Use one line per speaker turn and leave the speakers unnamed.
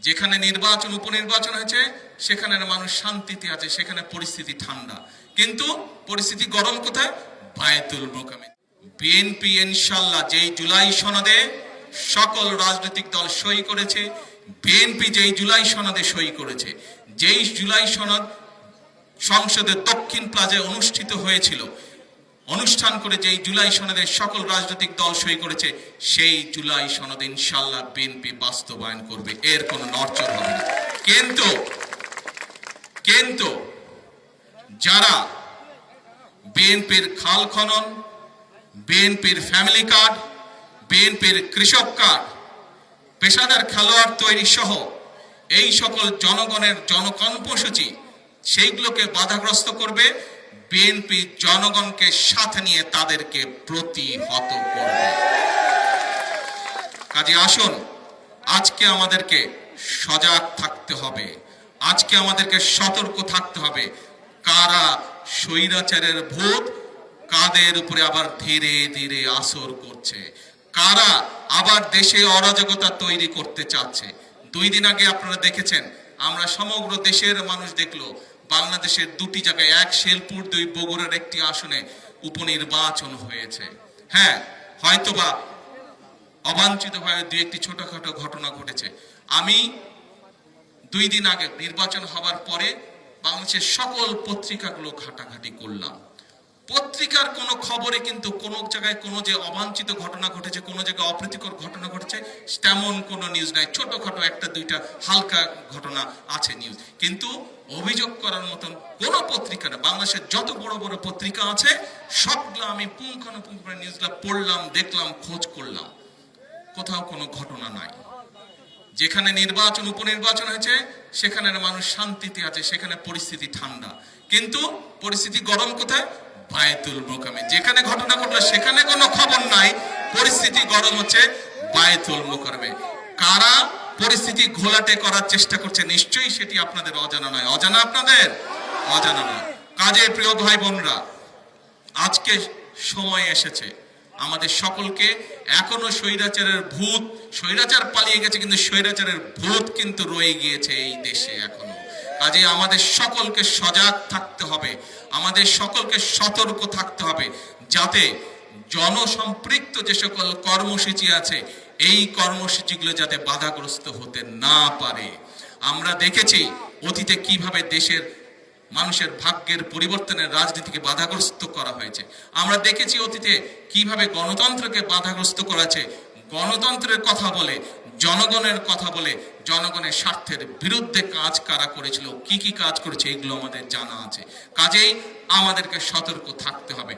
যেখানে নির্বাচন উপনির্বাচন হয়েছে সেখানে মানুষ শান্তিতে আছে, সেখানে পরিস্থিতি ঠান্ডা, কিন্তু পরিস্থিতি গরম কোথায়? বায়তুল মোকাররমে। বিএনপি ইনশাআল্লাহ যেই জুলাই সনদে সকল রাজনৈতিক দল সই করেছে, বিএনপি যেই জুলাই সনদে সই করেছে, যেই জুলাই সনদ সংসদের দক্ষিণ প্লাজায় অনুষ্ঠিত হয়েছিল, অনুষ্ঠান করে যেই জুলাই সনদে সকল রাজনৈতিক দল সই করেছে, সেই জুলাই সনদ ইনশাআল্লাহ বিএনপি বাস্তবায়ন করবে, এর কোনো নড়চড় হবে না। কিন্তু যারা বিএনপির খাল খনন, বিএনপির ফ্যামিলি কার্ড, বিএনপির কৃষক কার্ড, পেশাদার খেলোয়াড় তৈরি সহ এই সকল জনগণের জনকর্মসূচি সেইগুলোকে বাধাগ্রস্ত করবে, বিএনপি জনগণকে সাথে নিয়ে তাদেরকে প্রতিহত করবে। কাজে আসুন, আজকে আমাদেরকে সজাগ থাকতে হবে, আজকে আমাদেরকে সতর্ক থাকতে হবে। কারা স্বৈরাচারের ভূত কাদের উপরে আবার ধীরে ধীরে আসর করছে, কারা আবার দেশে অরাজকতা তৈরি করতে চাচ্ছে। 2 দিন আগে আপনারা দেখেছেন, আমরা সমগ্র দেশের মানুষ দেখলো বাংলাদেশের 2টি জায়গায়, এক শেরপুর, 2 বগুড়ার একটি আসনে উপনির্বাচন হয়েছে। হ্যাঁ, হয়তোবা অবাঞ্ছিতভাবে 2-1টি ছোটখাটো ঘটনা ঘটেছে। আমি 2 দিন আগে নির্বাচন হবার পরে বাংলাদেশের সকল পত্রিকাগুলো ঘাটাঘাটি করলাম। পত্রিকার কোনো খবরে কিন্তু কোনো জায়গায় কোনো যে অবাঞ্ছিত ঘটনা ঘটেছে, কোনো জায়গায় অপ্রীতিকর ঘটনা ঘটেছে, তেমন কোনো নিউজ নাই। ছোটখাটো 1-2টা হালকা ঘটনা আছে নিউজ, কিন্তু অভিযোগ করার মতন কোনো পত্রিকা না। বাংলাদেশের যত বড় বড় পত্রিকা আছে সবগুলো আমি পুঙ্খানুপুঙ্খ নিউজগুলো পড়লাম, দেখলাম, খোঁজ করলাম, কোথাও কোনো ঘটনা নাই। যেখানে নির্বাচন উপনির্বাচন হয়েছে সেখানে মানুষ শান্তিতে আছে, সেখানে পরিস্থিতি ঠান্ডা, কিন্তু পরিস্থিতি গরম কোথায়? বায়তুল মোকাররমে। যেখানে ঘটনা ঘটলো সেখানে কোনো খবর নাই, পরিস্থিতি গরম হচ্ছে বায়তুল মোকাররমে। কারা পরিস্থিতি ঘোলাটে করার চেষ্টা করছে নিশ্চয়ই সেটি আপনাদের অজানা নয়। অজানা? আপনাদের অজানা নয়। কাজে প্রিয় ভাই বোনরা, আজকে সময় এসেছে আমাদের সকলকে, এখনো স্বৈরাচারের ভূত, স্বৈরাচার পালিয়ে গেছে কিন্তু স্বৈরাচারের ভূত কিন্তু রয়ে গিয়েছে এই দেশে এখনো। কাজে আমাদের সকলকে সজাগ থাকতে হবে, আমাদের সকলকে সতর্ক থাকতে হবে, যাতে জনসম্পৃক্ত যে সকল কর্মসূচি আছে এই কর্মসূচিগুলো যাতে বাধাগ্রস্ত হতে না পারে। আমরা দেখেছি অতীতে কিভাবে দেশের মানুষের ভাগ্যের পরিবর্তনের রাজনীতিকে বাধাগ্রস্ত করা হয়েছে। আমরা দেখেছি অতীতে কিভাবে গণতন্ত্রকে বাধাগ্রস্ত করেছে। গণতন্ত্রের কথা বলে, জনগণের কথা বলে, জনগণের স্বার্থের বিরুদ্ধে কাজ কারা করেছিল, কি কি কাজ করেছে এগুলো আমাদের জানা আছে। কাজেই আমাদেরকে সতর্ক থাকতে হবে।